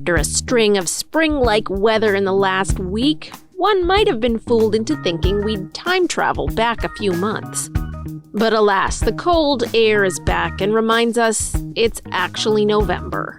After a string of spring-like weather in the last week, one might have been fooled into thinking we'd time travel back a few months. But alas, the cold air is back and reminds us it's actually November.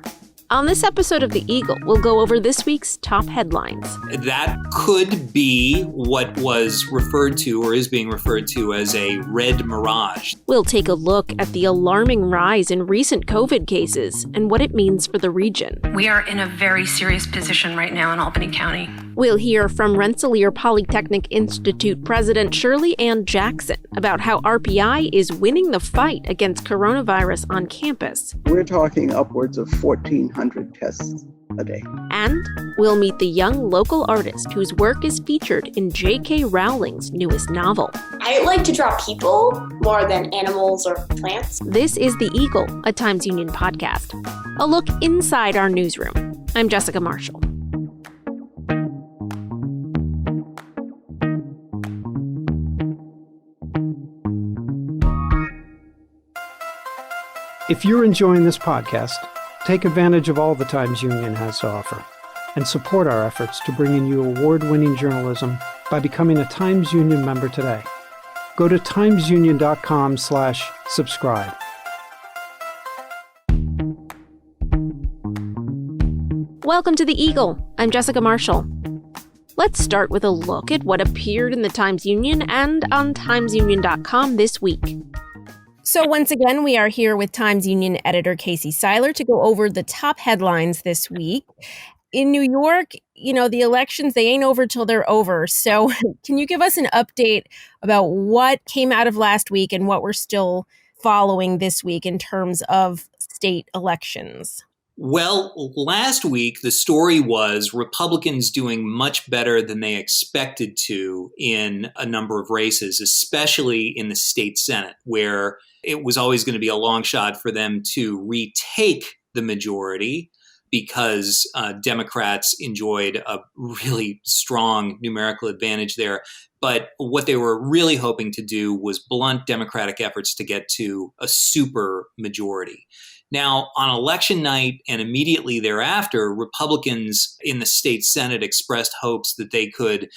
On this episode of The Eagle, we'll go over this week's top headlines. That could be what was referred to or is being referred to as a red mirage. We'll take a look at the alarming rise in recent COVID cases and what it means for the region. We are in a very serious position right now in Albany County. We'll hear from Rensselaer Polytechnic Institute President Shirley Jackson about how RPI is winning the fight against coronavirus on campus. We're talking upwards of 1,400 tests a day. And we'll meet the young local artist whose work is featured in J.K. Rowling's newest novel. I like to draw people more than animals or plants. This is The Eagle, a Times Union podcast. A look inside our newsroom. I'm Jessica Marshall. If you're enjoying this podcast, take advantage of all the Times Union has to offer and support our efforts to bring in you award-winning journalism by becoming a Times Union member today. Go to timesunion.com/subscribe. Welcome to The Eagle. I'm Jessica Marshall. Let's start with a look at what appeared in the Times Union and on timesunion.com this week. So once again, we are here with Times Union editor Casey Seiler to go over the top headlines this week. In New York, the elections, they ain't over till they're over. So can you give us an update about what came out of last week and what we're still following this week in terms of state elections? Well, last week, the story was Republicans doing much better than they expected to in a number of races, especially in the state Senate, where it was always going to be a long shot for them to retake the majority because Democrats enjoyed a really strong numerical advantage there. But what they were really hoping to do was blunt Democratic efforts to get to a super majority. Now, on election night and immediately thereafter, Republicans in the state Senate expressed hopes that they could,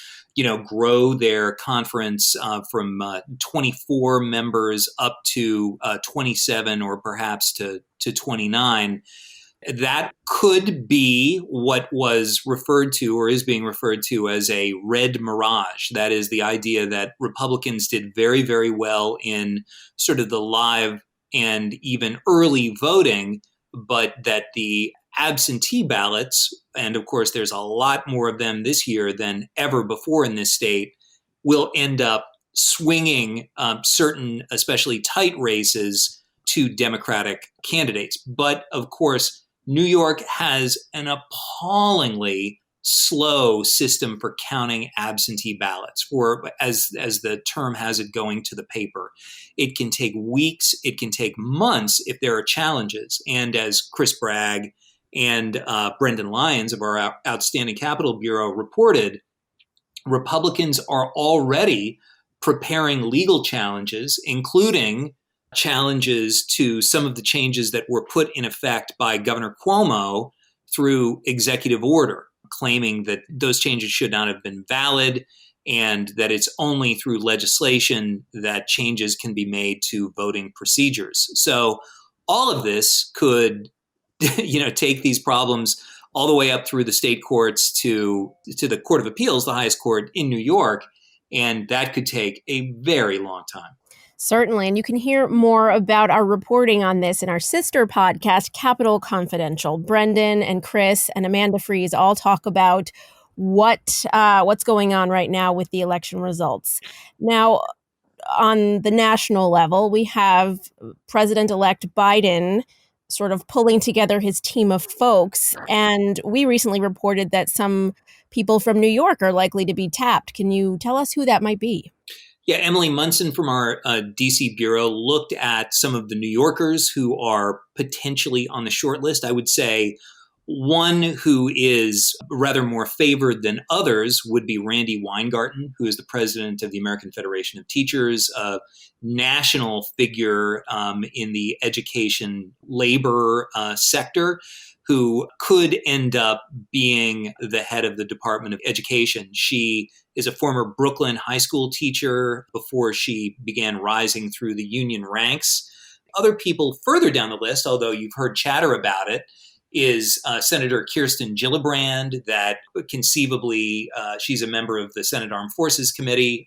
grow their conference from 24 members up to 27 or perhaps to 29. That could be what was referred to or is being referred to as a red mirage. That is the idea that Republicans did very, very well in sort of the live and even early voting, but that the absentee ballots, and of course there's a lot more of them this year than ever before in this state, will end up swinging certain, especially tight races to Democratic candidates. But of course, New York has an appallingly slow system for counting absentee ballots, or as the term has it, going to the paper. It can take weeks, it can take months if there are challenges. And as Chris Bragg and Brendan Lyons of our outstanding Capitol Bureau reported, Republicans are already preparing legal challenges, including challenges to some of the changes that were put in effect by Governor Cuomo through executive order, claiming that those changes should not have been valid and that it's only through legislation that changes can be made to voting procedures. So all of this could, take these problems all the way up through the state courts to the Court of Appeals, the highest court in New York, and that could take a very long time. Certainly, and you can hear more about our reporting on this in our sister podcast, Capitol Confidential. Brendan and Chris and Amanda Freeze all talk about what's going on right now with the election results. Now, on the national level, we have President-elect Biden sort of pulling together his team of folks, and we recently reported that some people from New York are likely to be tapped. Can you tell us who that might be? Yeah, Emily Munson from our DC Bureau looked at some of the New Yorkers who are potentially on the short list. I would say one who is rather more favored than others would be Randy Weingarten, who is the president of the American Federation of Teachers, a national figure in the education labor sector. who could end up being the head of the Department of Education. She is a former Brooklyn high school teacher before she began rising through the union ranks. Other people further down the list, although you've heard chatter about it, is Senator Kirsten Gillibrand, that conceivably she's a member of the Senate Armed Services Committee.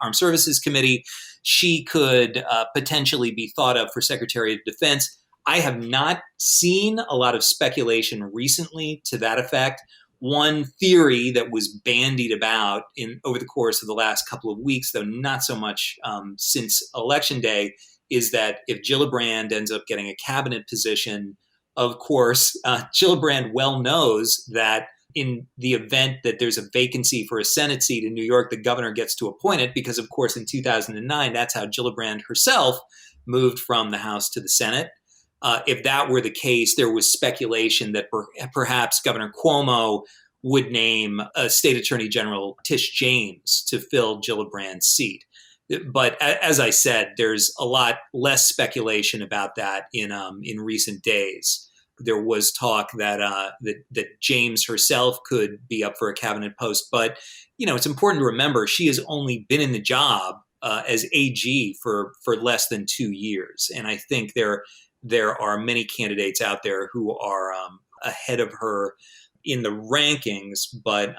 She could potentially be thought of for Secretary of Defense. I have not seen a lot of speculation recently to that effect. One theory that was bandied about over the course of the last couple of weeks, though not so much since Election Day, is that if Gillibrand ends up getting a cabinet position, of course, Gillibrand well knows that in the event that there's a vacancy for a Senate seat in New York, the governor gets to appoint it because, of course, in 2009, that's how Gillibrand herself moved from the House to the Senate. If that were the case, there was speculation that perhaps Governor Cuomo would name a state attorney general, Tish James, to fill Gillibrand's seat. But as I said, there's a lot less speculation about that in recent days. There was talk that James herself could be up for a cabinet post, but it's important to remember she has only been in the job as AG for less than 2 years, and I think there are many candidates out there who are ahead of her in the rankings, but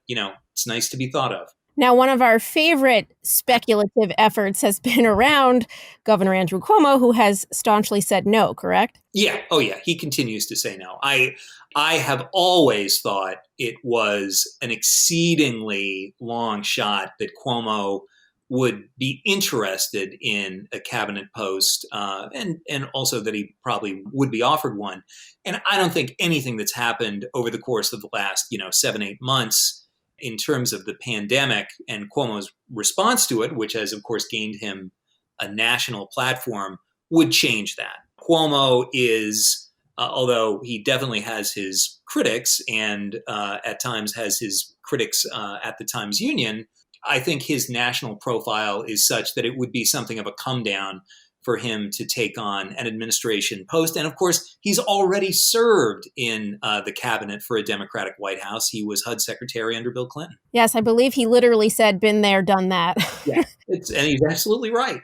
it's nice to be thought of. Now, one of our favorite speculative efforts has been around Governor Andrew Cuomo, who has staunchly said no, correct? Yeah. Oh, yeah. He continues to say no. I have always thought it was an exceedingly long shot that Cuomo would be interested in a cabinet post, and also that he probably would be offered one. And I don't think anything that's happened over the course of the last 7-8 months in terms of the pandemic and Cuomo's response to it, which has, of course, gained him a national platform, would change that. Cuomo is, although he definitely has his critics and at times has his critics at the Times-Union, I think his national profile is such that it would be something of a come down for him to take on an administration post. And of course, he's already served in the cabinet for a Democratic White House. He was HUD secretary under Bill Clinton. Yes, I believe he literally said, been there, done that. Yeah, and he's absolutely right.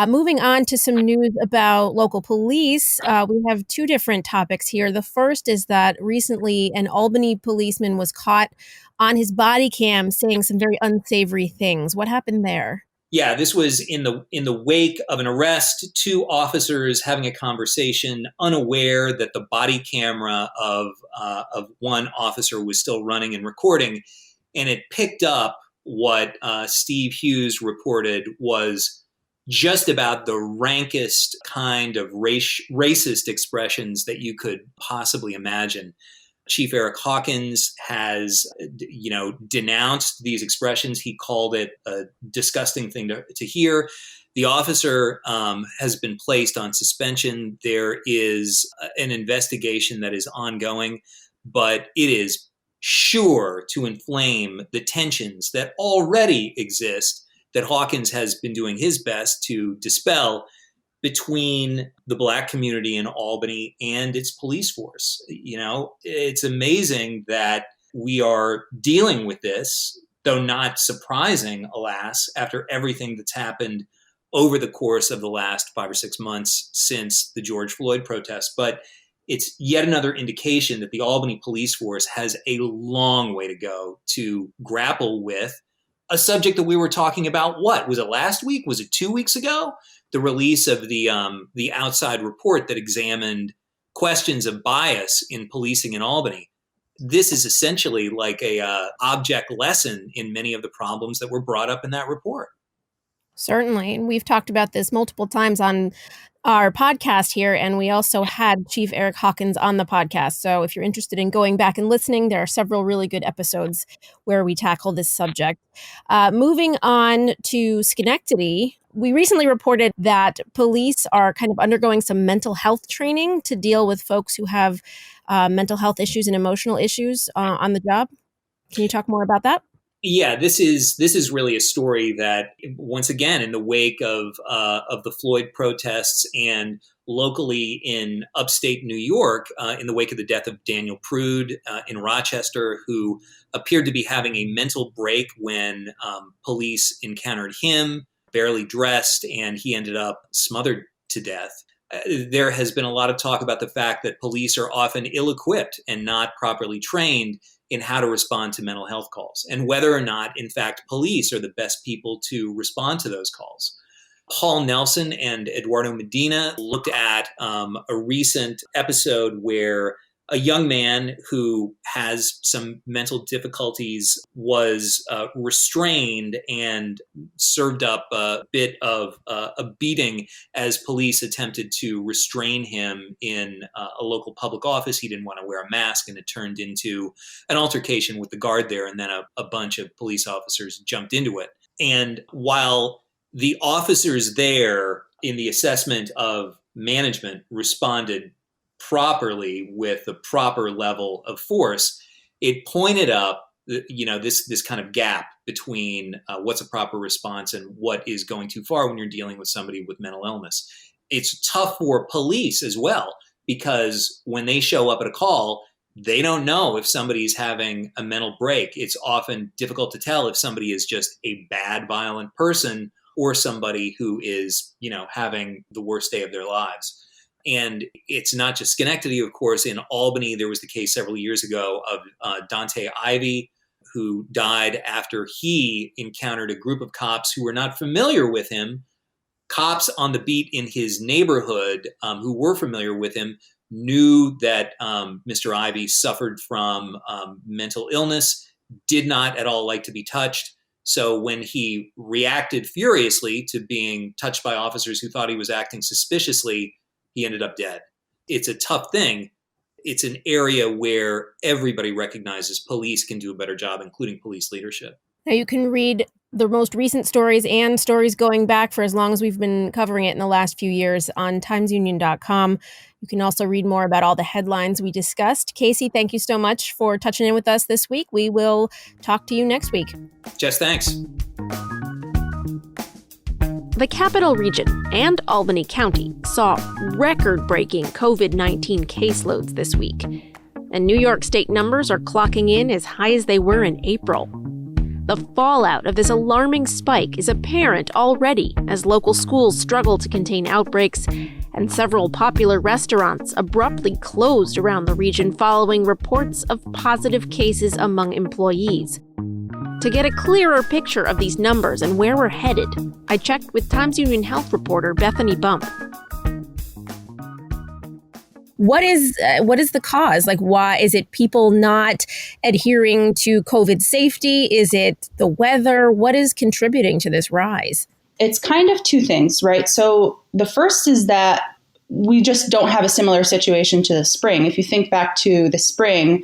Moving on to some news about local police, we have two different topics here. The first is that recently an Albany policeman was caught on his body cam saying some very unsavory things. What happened there? Yeah, this was in the wake of an arrest, 2 officers having a conversation, unaware that the body camera of one officer was still running and recording, and it picked up what Steve Hughes reported was just about the rankest kind of racist expressions that you could possibly imagine. Chief Eric Hawkins has, denounced these expressions. He called it a disgusting thing to hear. The officer has been placed on suspension. There is an investigation that is ongoing, but it is sure to inflame the tensions that already exist that Hawkins has been doing his best to dispel between the Black community in Albany and its police force. It's amazing that we are dealing with this, though not surprising, alas, after everything that's happened over the course of the last 5 or 6 months since the George Floyd protests. But it's yet another indication that the Albany police force has a long way to go to grapple with a subject that we were talking about. What was it, last week? Was it 2 weeks ago? The release of the outside report that examined questions of bias in policing in Albany. This is essentially like a object lesson in many of the problems that were brought up in that report. Certainly. And we've talked about this multiple times on our podcast here, and we also had Chief Eric Hawkins on the podcast. So if you're interested in going back and listening, there are several really good episodes where we tackle this subject. Moving on to Schenectady, we recently reported that police are kind of undergoing some mental health training to deal with folks who have mental health issues and emotional issues on the job. Can you talk more about that? Yeah, this is really a story that, once again, in the wake of the Floyd protests and locally in upstate New York, in the wake of the death of Daniel Prude in Rochester, who appeared to be having a mental break when police encountered him, barely dressed, and he ended up smothered to death. There has been a lot of talk about the fact that police are often ill-equipped and not properly trained in how to respond to mental health calls, and whether or not, in fact, police are the best people to respond to those calls. Paul Nelson and Eduardo Medina looked at a recent episode where a young man who has some mental difficulties was restrained and served up a bit of a beating as police attempted to restrain him in a local public office. He didn't want to wear a mask, and it turned into an altercation with the guard there, and then a bunch of police officers jumped into it. And while the officers there in the assessment of management responded properly with the proper level of force, it pointed up, this kind of gap between what's a proper response and what is going too far when you're dealing with somebody with mental illness. It's tough for police as well, because when they show up at a call, they don't know if somebody's having a mental break. It's often difficult to tell if somebody is just a bad, violent person or somebody who is, having the worst day of their lives. And it's not just Schenectady, of course. In Albany, there was the case several years ago of Dante Ivey, who died after he encountered a group of cops who were not familiar with him. Cops on the beat in his neighborhood who were familiar with him knew that Mr. Ivey suffered from mental illness, did not at all like to be touched. So when he reacted furiously to being touched by officers who thought he was acting suspiciously, he ended up dead. It's a tough thing. It's an area where everybody recognizes police can do a better job, including police leadership. Now you can read the most recent stories and stories going back for as long as we've been covering it in the last few years on timesunion.com. You can also read more about all the headlines we discussed. Casey, thank you so much for touching in with us this week. We will talk to you next week. Jess, thanks. The Capital Region and Albany County saw record-breaking COVID-19 caseloads this week, and New York State numbers are clocking in as high as they were in April. The fallout of this alarming spike is apparent already as local schools struggle to contain outbreaks, and several popular restaurants abruptly closed around the region following reports of positive cases among employees. To get a clearer picture of these numbers and where we're headed, I checked with Times Union health reporter Bethany Bump. What is the cause? Why is it people not adhering to COVID safety? Is it the weather? What is contributing to this rise? It's kind of two things, right? So the first is that we just don't have a similar situation to the spring. If you think back to the spring,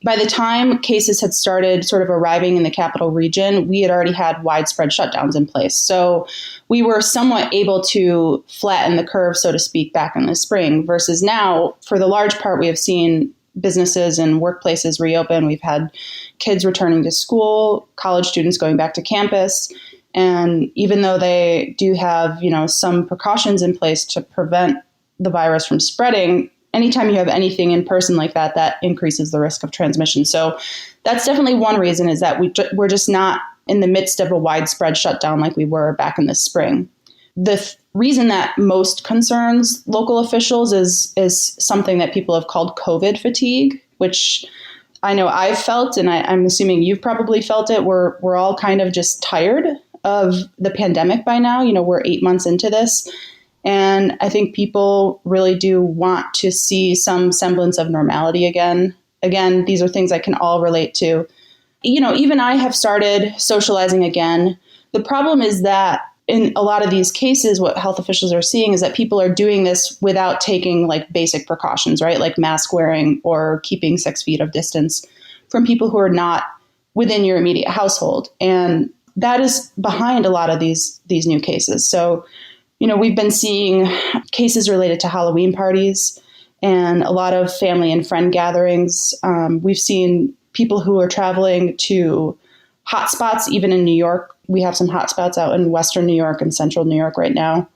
by the time cases had started sort of arriving in the capital region, we had already had widespread shutdowns in place. So we were somewhat able to flatten the curve, so to speak, back in the spring, versus now, for the large part, we have seen businesses and workplaces reopen. We've had kids returning to school, college students going back to campus. And even though they do have, some precautions in place to prevent the virus from spreading, anytime you have anything in person like that, that increases the risk of transmission. So that's definitely one reason, is that we're just not in the midst of a widespread shutdown like we were back in the spring. The reason that most concerns local officials is something that people have called COVID fatigue, which I know I've felt, and I'm assuming you've probably felt it. We're all kind of just tired of the pandemic by now. We're 8 months into this. And I think people really do want to see some semblance of normality again. Again, these are things I can all relate to. Even I have started socializing again. The problem is that in a lot of these cases, what health officials are seeing is that people are doing this without taking basic precautions, right? Like mask wearing or keeping 6 feet of distance from people who are not within your immediate household. And that is behind a lot of these new cases. So we've been seeing cases related to Halloween parties and a lot of family and friend gatherings. We've seen people who are traveling to hotspots, even in New York. We have some hotspots out in Western New York and Central New York right now.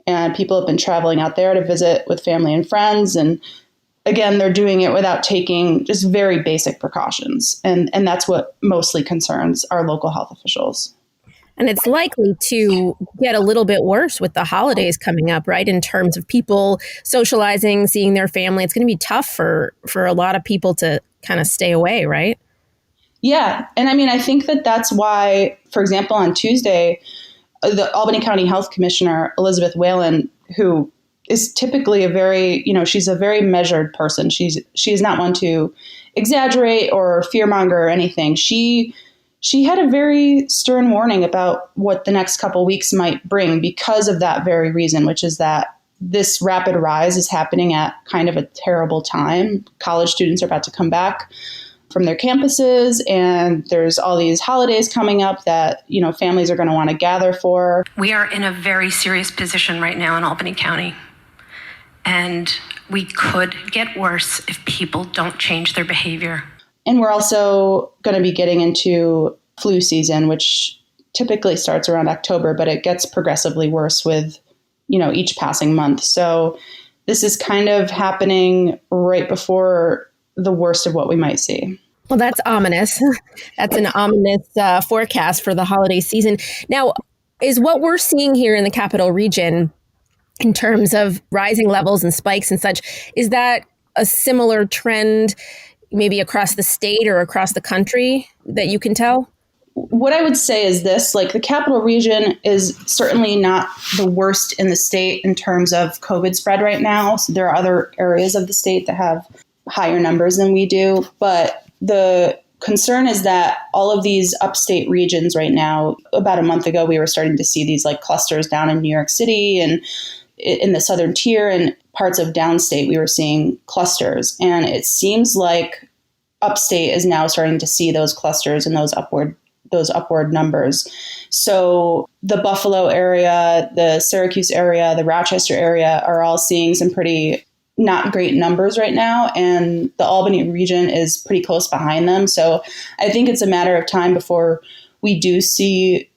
And people have been traveling out there to visit with family and friends. And again, they're doing it without taking just very basic precautions. And that's what mostly concerns our local health officials. And it's likely to get a little bit worse with the holidays coming up, right? In terms of people socializing, seeing their family. It's going to be tough for a lot of people to kind of stay away, right? Yeah. And I mean, I think that's why, for example, on Tuesday, the Albany County Health Commissioner, Elizabeth Whalen, who is typically she's a very measured person. She is not one to exaggerate or fearmonger or anything. She had a very stern warning about what the next couple weeks might bring because of that very reason, which is that this rapid rise is happening at kind of a terrible time. College students are about to come back from their campuses, and there's all these holidays coming up that, families are going to want to gather for. We are in a very serious position right now in Albany County, and we could get worse if people don't change their behavior. And we're also going to be getting into flu season, which typically starts around October, but it gets progressively worse with, each passing month. So this is kind of happening right before the worst of what we might see. Well, that's ominous. That's an ominous forecast for the holiday season. Now, is what we're seeing here in the Capital Region in terms of rising levels and spikes and such, is that a similar trend maybe across the state or across the country that you can tell? What I would say is this, the Capital Region is certainly not the worst in the state in terms of COVID spread right now. So there are other areas of the state that have higher numbers than we do. But the concern is that all of these upstate regions right now, about a month ago, we were starting to see these clusters down in New York City and in the southern tier and parts of downstate, we were seeing clusters. And it seems like upstate is now starting to see those clusters and those upward numbers. So the Buffalo area, the Syracuse area, the Rochester area are all seeing some pretty not great numbers right now. And the Albany region is pretty close behind them. So I think it's a matter of time before we do see,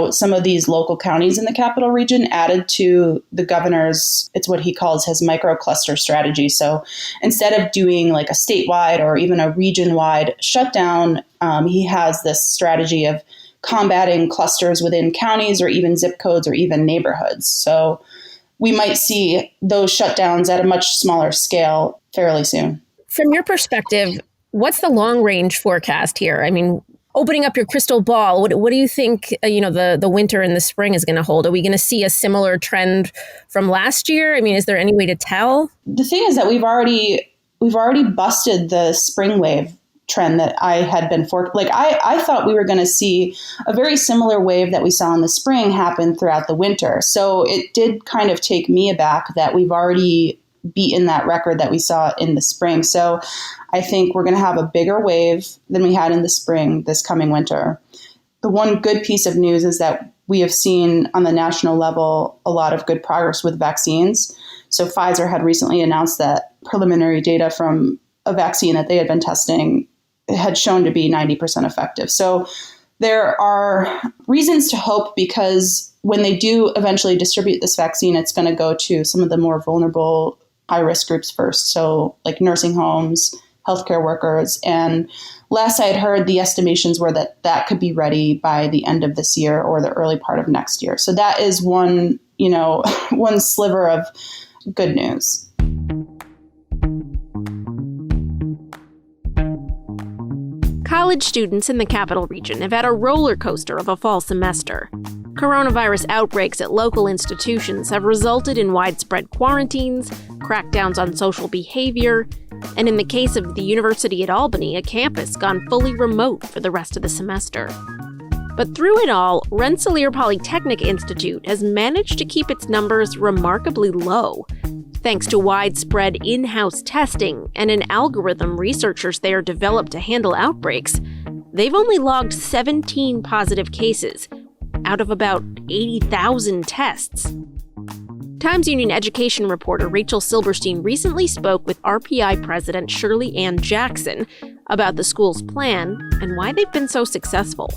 some of these local counties in the Capital Region added to the governor's, it's what he calls his micro cluster strategy. So instead of doing a statewide or even a region-wide shutdown, he has this strategy of combating clusters within counties or even zip codes or even neighborhoods. So we might see those shutdowns at a much smaller scale fairly soon. From your perspective, what's the long-range forecast here? I mean, opening up your crystal ball, what do you think, the winter and the spring is going to hold? Are we going to see a similar trend from last year? I mean, is there any way to tell? The thing is that we've already busted the spring wave trend that I had been I thought we were going to see a very similar wave that we saw in the spring happen throughout the winter. So it did kind of take me aback that we've already beaten that record that we saw in the spring. So I think we're going to have a bigger wave than we had in the spring this coming winter. The one good piece of news is that we have seen on the national level a lot of good progress with vaccines. So Pfizer had recently announced that preliminary data from a vaccine that they had been testing had shown to be 90% effective. So there are reasons to hope, because when they do eventually distribute this vaccine, it's going to go to some of the more vulnerable high-risk groups first. So nursing homes, healthcare workers. And last I had heard, the estimations were that could be ready by the end of this year or the early part of next year. So that is one sliver of good news. College students in the Capital Region have had a roller coaster of a fall semester. Coronavirus outbreaks at local institutions have resulted in widespread quarantines, crackdowns on social behavior, and in the case of the University at Albany, a campus gone fully remote for the rest of the semester. But through it all, Rensselaer Polytechnic Institute has managed to keep its numbers remarkably low, thanks to widespread in-house testing and an algorithm researchers there developed to handle outbreaks. They've only logged 17 positive cases out of about 80,000 tests. Times Union education reporter Rachel Silberstein recently spoke with RPI president Shirley Jackson about the school's plan and why they've been so successful.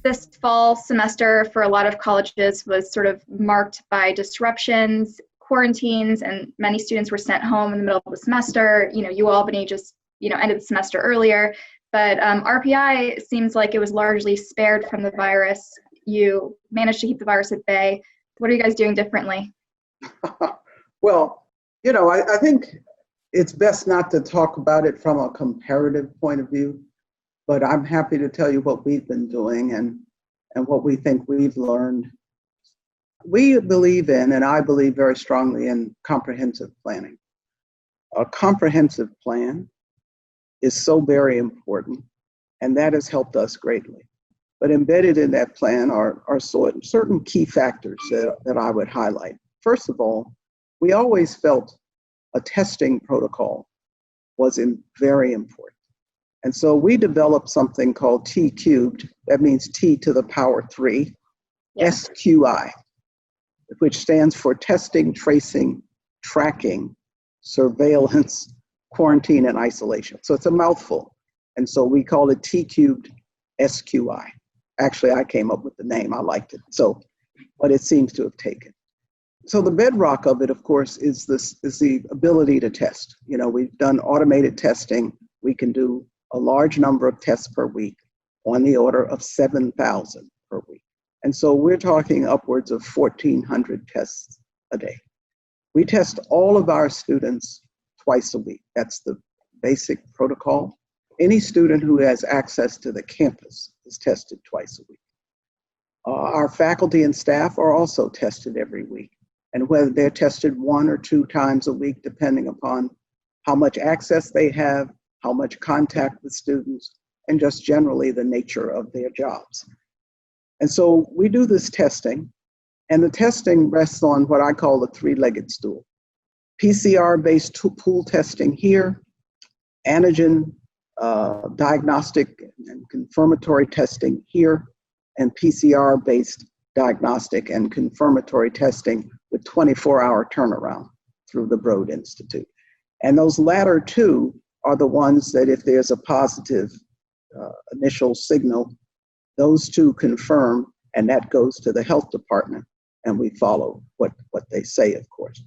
This fall semester for a lot of colleges was sort of marked by disruptions, quarantines, and many students were sent home in the middle of the semester. UAlbany just, ended the semester earlier. But RPI seems like it was largely spared from the virus. You managed to keep the virus at bay. What are you guys doing differently? Well, I think it's best not to talk about it from a comparative point of view, but I'm happy to tell you what we've been doing and what we think we've learned. We believe in, and I believe very strongly in, comprehensive planning. A comprehensive plan is so very important, and that has helped us greatly. But embedded in that plan are certain key factors that I would highlight. First of all, we always felt a testing protocol was very important. And so we developed something called T cubed, that means T to the power 3, SQI, which stands for testing, tracing, tracking, surveillance, quarantine, and isolation. So it's a mouthful. And so we call it T cubed SQI. Actually, I came up with the name. I liked it. But it seems to have taken. So the bedrock of it, of course, is the ability to test. We've done automated testing. We can do a large number of tests per week, on the order of 7,000 per week. And so we're talking upwards of 1,400 tests a day. We test all of our students twice a week. That's the basic protocol. Any student who has access to the campus is tested twice a week. Our faculty and staff are also tested every week, and whether they're tested 1 or 2 times a week, depending upon how much access they have, how much contact with students, and just generally the nature of their jobs. And so we do this testing, and the testing rests on what I call the 3-legged stool. PCR-based pool testing here, antigen diagnostic and confirmatory testing here, and PCR-based diagnostic and confirmatory testing with 24-hour turnaround through the Broad Institute. And those latter two are the ones that if there's a positive initial signal, those two confirm, and that goes to the health department, and we follow what they say, of course.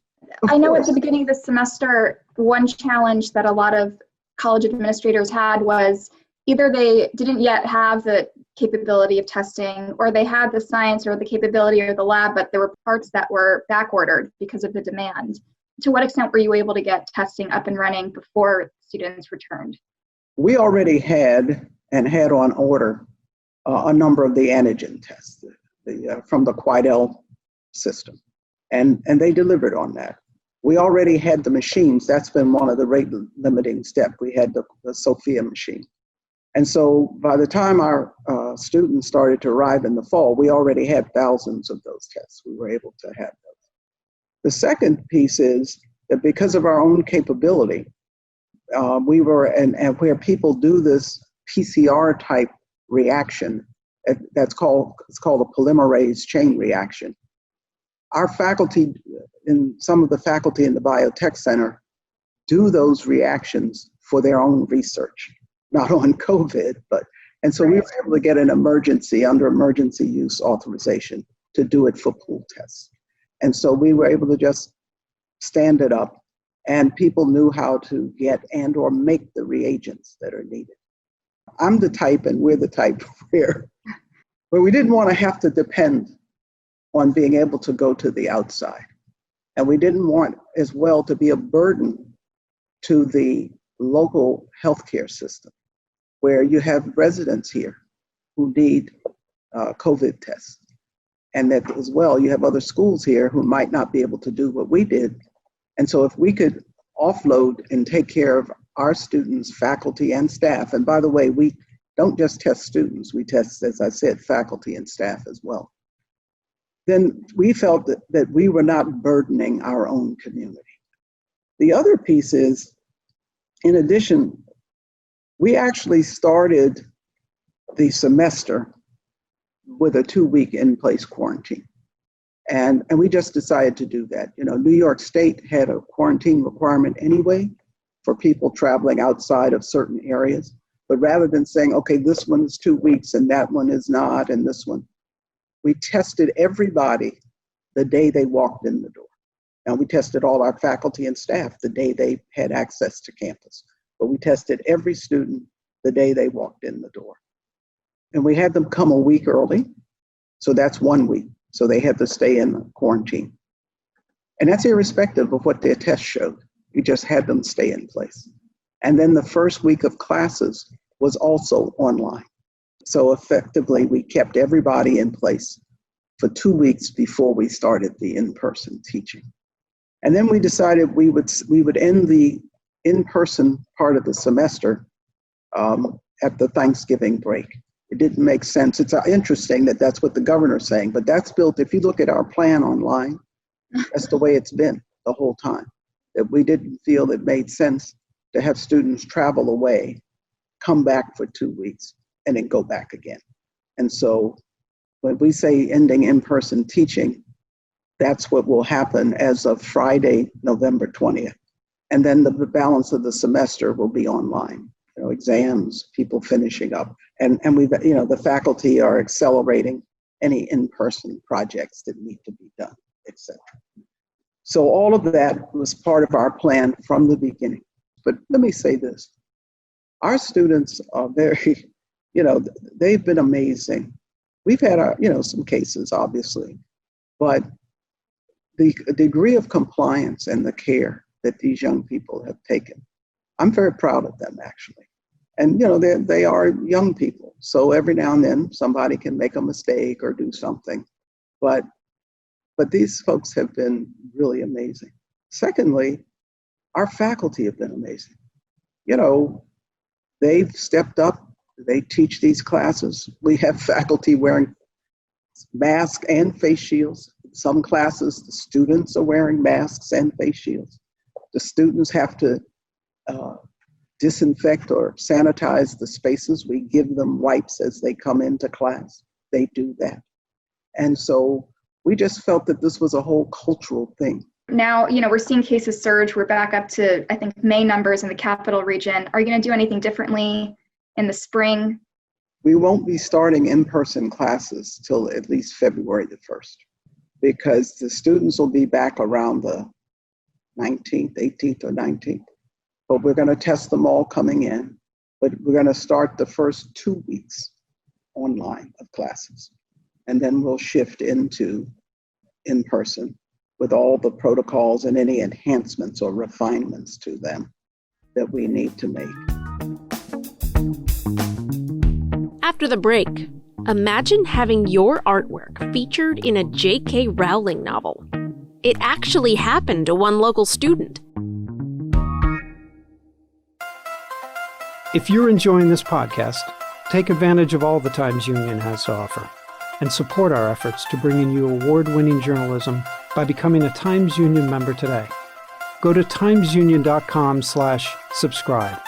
I know at the beginning of the semester, one challenge that a lot of college administrators had was either they didn't yet have the capability of testing, or they had the science or the capability or the lab, but there were parts that were back ordered because of the demand. To what extent were you able to get testing up and running before students returned? We already had on order a number of the antigen tests from the Quidel system, and they delivered on that. We already had the machines. That's been one of the rate limiting steps. We had the Sophia machine. And so by the time our students started to arrive in the fall, we already had thousands of those tests. We were able to have those. The second piece is that because of our own capability, we were, and where people do this PCR type reaction, it's called a polymerase chain reaction. Our faculty, and some of the faculty in the Biotech Center, do those reactions for their own research, not on COVID, and so we were able to get an emergency use authorization to do it for pool tests. And so we were able to just stand it up, and people knew how to get and or make the reagents that are needed. I'm the type, and we're the type where we didn't want to have to depend on being able to go to the outside. And we didn't want as well to be a burden to the local healthcare system, where you have residents here who need COVID tests. And that as well, you have other schools here who might not be able to do what we did. And so if we could offload and take care of our students, faculty, and staff, and by the way, we don't just test students, we test, as I said, faculty and staff as well, then we felt that we were not burdening our own community. The other piece is, in addition, we actually started the semester with a 2-week in-place quarantine. And we just decided to do that. New York State had a quarantine requirement anyway for people traveling outside of certain areas. But rather than saying, okay, this one is 2 weeks and that one is not, and this one, we tested everybody the day they walked in the door. Now, we tested all our faculty and staff the day they had access to campus, but we tested every student the day they walked in the door. And we had them come a week early, so that's 1 week. So they had to stay in quarantine. And that's irrespective of what their test showed. You just had them stay in place. And then the first week of classes was also online. So effectively, we kept everybody in place for 2 weeks before we started the in-person teaching. And then we decided we would end the in-person part of the semester at the Thanksgiving break. It didn't make sense. It's interesting that that's what the governor's saying, but that's built, if you look at our plan online, that's the way it's been the whole time. That we didn't feel it made sense to have students travel away, come back for 2 weeks, and then go back again. And so when we say ending in-person teaching, that's what will happen as of Friday, November 20th. And then the balance of the semester will be online, exams, people finishing up. And we've, the faculty are accelerating any in-person projects that need to be done, etc. So all of that was part of our plan from the beginning. But let me say this. Our students are very, they've been amazing. We've had some cases, obviously, but the degree of compliance and the care that these young people have taken, I'm very proud of them, actually. And, they are young people. So every now and then somebody can make a mistake or do something. But these folks have been really amazing. Secondly, our faculty have been amazing. They've stepped up. They teach these classes. We have faculty wearing masks and face shields. Some classes, the students are wearing masks and face shields. The students have to disinfect or sanitize the spaces. We give them wipes as they come into class. They do that. And so we just felt that this was a whole cultural thing. Now, we're seeing cases surge. We're back up to, I think, May numbers in the capital region. Are you going to do anything differently in the spring? We won't be starting in-person classes till at least February the 1st, because the students will be back around the 19th, 18th or 19th. But we're going to test them all coming in. But we're going to start the first 2 weeks online of classes. And then we'll shift into in-person with all the protocols and any enhancements or refinements to them that we need to make. After the break, imagine having your artwork featured in a J.K. Rowling novel. It actually happened to one local student. If you're enjoying this podcast, take advantage of all the Times Union has to offer and support our efforts to bring in you award-winning journalism by becoming a Times Union member today. Go to timesunion.com/subscribe.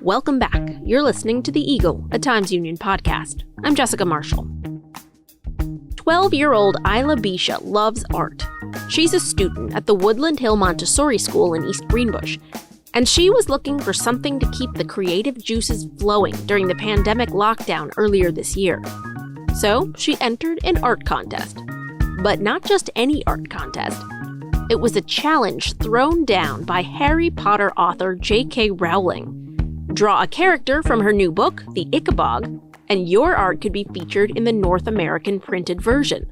Welcome back. You're listening to The Eagle, a Times Union podcast. I'm Jessica Marshall. 12-year-old Isla Besha loves art. She's a student at the Woodland Hill Montessori School in East Greenbush, and she was looking for something to keep the creative juices flowing during the pandemic lockdown earlier this year. So she entered an art contest. But not just any art contest. It was a challenge thrown down by Harry Potter author J.K. Rowling. Draw a character from her new book, The Ickabog, and your art could be featured in the North American printed version.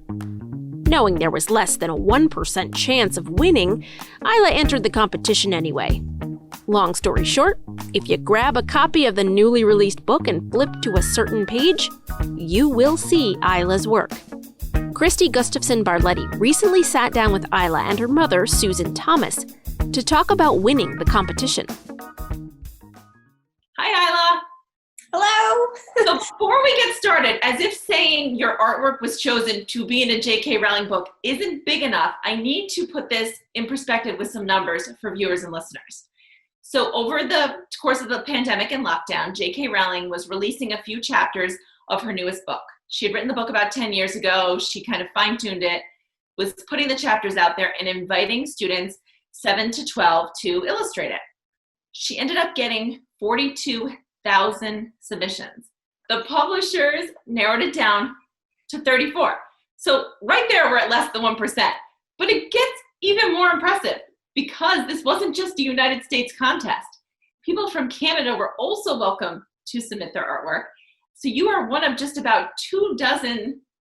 Knowing there was less than a 1% chance of winning, Isla entered the competition anyway. Long story short, if you grab a copy of the newly released book and flip to a certain page, you will see Isla's work. Kristi Gustafson Barlette recently sat down with Isla and her mother, Susan Thomas, to talk about winning the competition. Hi, Isla. Hello. So before we get started, as if saying your artwork was chosen to be in a J.K. Rowling book isn't big enough, I need to put this in perspective with some numbers for viewers and listeners. So over the course of the pandemic and lockdown, J.K. Rowling was releasing a few chapters of her newest book. She had written the book about 10 years ago. She kind of fine-tuned it. was putting the chapters out there and inviting students 7 to 12 to illustrate it. She ended up getting 42,000 submissions. The publishers narrowed it down to 34. So right there, we're at less than 1%. But it gets even more impressive because this wasn't just a United States contest. People from Canada were also welcome to submit their artwork. So you are one of just about 24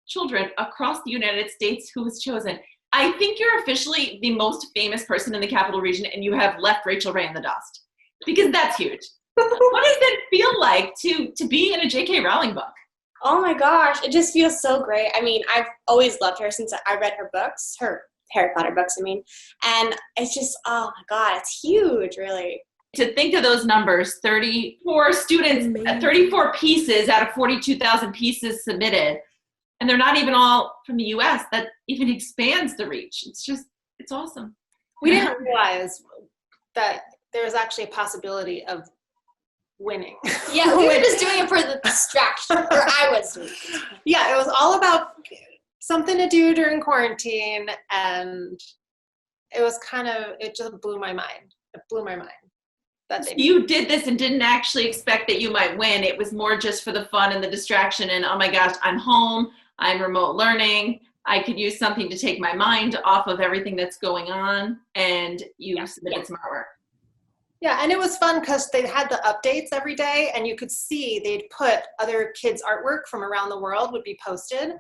children across the United States who was chosen. I think you're officially the most famous person in the Capital Region, and you have left Rachel Ray in the dust, because that's huge. What does it feel like to be in a J.K. Rowling book? Oh my gosh, it just feels so great. I mean, I've always loved her since I read her books, her Harry Potter books, and it's just, oh my God, it's huge, really. To think of those numbers, 34 students, 34 pieces out of 42,000 pieces submitted, and they're not even all from the U.S. That even expands the reach. It's awesome. We didn't realize that there was actually a possibility of winning. Yeah, we were just doing it for the distraction, or I was doing it. Yeah, it was all about something to do during quarantine, and it just blew my mind. It blew my mind. You did this and didn't actually expect that you might win. It was more just for the fun and the distraction, and oh my gosh, I'm home, I'm remote learning, I could use something to take my mind off of everything that's going on, and you submitted some artwork. Yeah, and it was fun because they had the updates every day, and you could see they'd put other kids' artwork from around the world would be posted.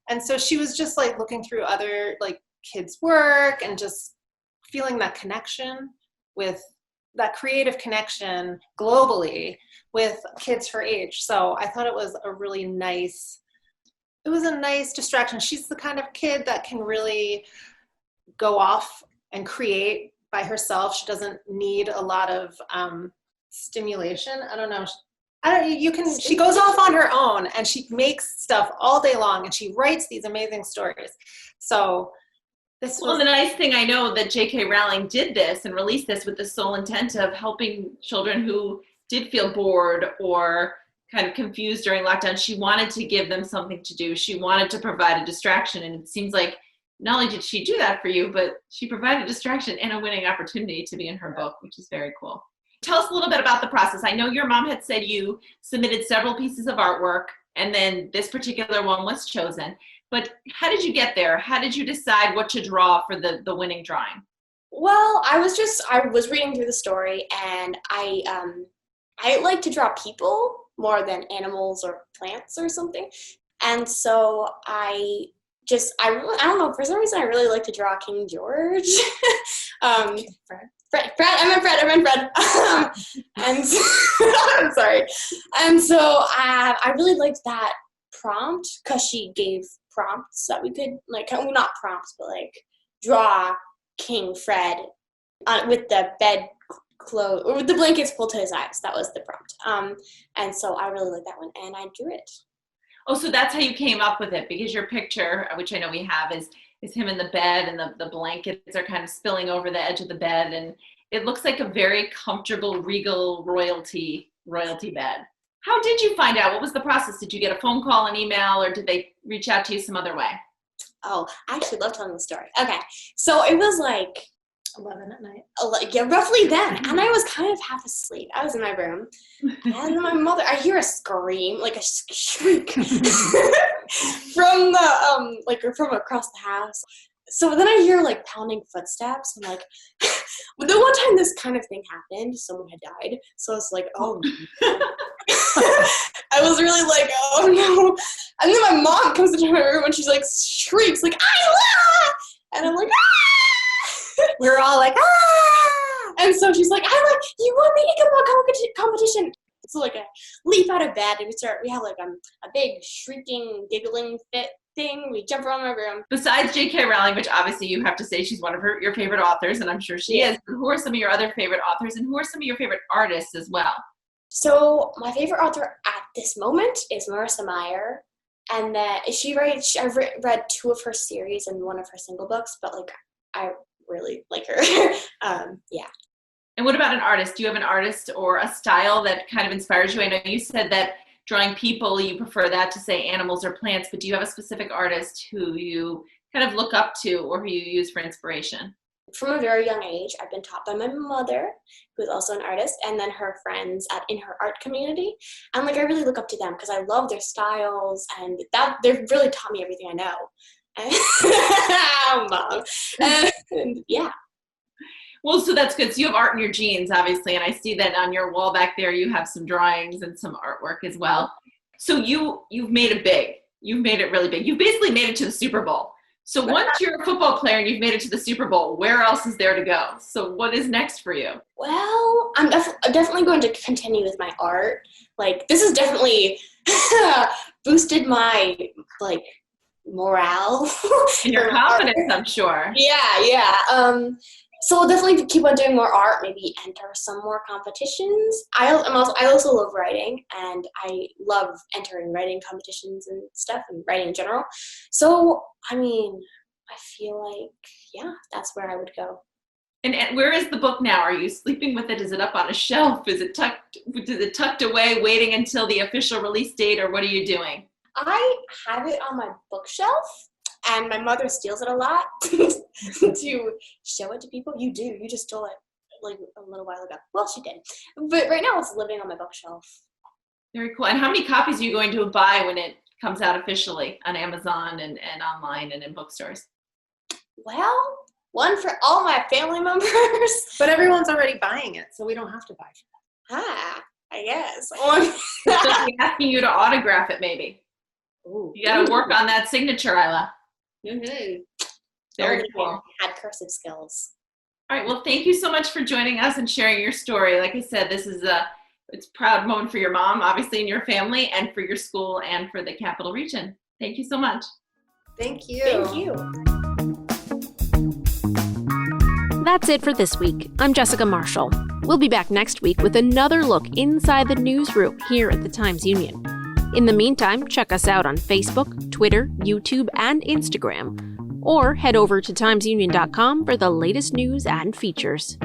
And so she was just like looking through other like kids' work and just feeling that connection with that creative connection globally with kids her age. So I thought it was a nice distraction. She's the kind of kid that can really go off and create by herself. She doesn't need a lot of stimulation. I don't know. She goes off on her own and she makes stuff all day long and she writes these amazing stories. So Well, the nice thing, I know that J.K. Rowling did this and released this with the sole intent of helping children who did feel bored or kind of confused during lockdown. She wanted to give them something to do. She wanted to provide a distraction. And it seems like not only did she do that for you, but she provided a distraction and a winning opportunity to be in her book, which is very cool. Tell us a little bit about the process. I know your mom had said you submitted several pieces of artwork and then this particular one was chosen. But how did you get there? How did you decide what to draw for the winning drawing? Well, I was reading through the story, and I like to draw people more than animals or plants or something. And so I don't know, for some reason I really like to draw King George. Fred. I meant Fred. And I'm sorry. And so I really liked that prompt because she gave prompts that we could not prompts, but draw King Fred with the bed clothes or with the blankets pulled to his eyes. That was the prompt. And so I really liked that one, and I drew it. Oh, so that's how you came up with it, because your picture, which I know we have, is him in the bed, and the blankets are kind of spilling over the edge of the bed, and it looks like a very comfortable, regal royalty bed. How did you find out? What was the process? Did you get a phone call, an email, or did they reach out to you some other way? Oh, I actually love telling the story. Okay, so it was 11 at night. Yeah, roughly then. And I was kind of half asleep. I was in my room. And my mother, I hear a scream, a shriek from the, from across the house. So then I hear pounding footsteps. And the one time this kind of thing happened, someone had died. So it's oh no. I was really oh no. And then my mom comes into my room and she's shrieks Isla! And I'm ah! We're all ah! And so she's you won the Ickabog competition. So I leap out of bed and we have a big shrieking, giggling fit thing. We jump around my room. Besides J.K. Rowling, which obviously you have to say she's one of your favorite authors, and I'm sure she is, who are some of your other favorite authors, and who are some of your favorite artists as well? So my favorite author at this moment is Marissa Meyer. And I've read 2 of her series and 1 of her single books, but I really like her. Yeah. And what about an artist? Do you have an artist or a style that kind of inspires you? I know you said that drawing people, you prefer that to say animals or plants, but do you have a specific artist who you kind of look up to or who you use for inspiration? From a very young age, I've been taught by my mother, who's also an artist, and then her friends in her art community. And like, I really look up to them because I love their styles, and that they've really taught me everything I know. Mom. And yeah. Well, so that's good. So you have art in your genes, obviously, and I see that on your wall back there you have some drawings and some artwork as well. So you've made it big. You've made it really big. You've basically made it to the Super Bowl. So once you're a football player and you've made it to the Super Bowl, where else is there to go? So what is next for you? Well, I'm definitely going to continue with my art. Like, this has definitely boosted my, like, morale. And your confidence, I'm sure. Yeah. So I'll definitely keep on doing more art, maybe enter some more competitions. I also love writing, and I love entering writing competitions and stuff, and writing in general. So, I mean, I feel like, yeah, that's where I would go. And where is the book now? Are you sleeping with it? Is it up on a shelf? Is it tucked away, waiting until the official release date, or what are you doing? I have it on my bookshelf. And my mother steals it a lot to show it to people. You do. You just stole it like a little while ago. Well, she did. But right now it's living on my bookshelf. Very cool. And how many copies are you going to buy when it comes out officially on Amazon and online and in bookstores? Well, one for all my family members. But everyone's already buying it, so we don't have to buy for that. I guess. So asking you to autograph it, maybe. Ooh. You got to work on that signature, Isla. Mm-hmm. Very cool. Had cursive skills. All right. Well, thank you so much for joining us and sharing your story. Like I said, this is it's a proud moment for your mom, obviously, and your family, and for your school, and for the Capital Region. Thank you so much. Thank you. Thank you. That's it for this week. I'm Jessica Marshall. We'll be back next week with another look inside the newsroom here at the Times-Union. In the meantime, check us out on Facebook, Twitter, YouTube, and Instagram, or head over to timesunion.com for the latest news and features.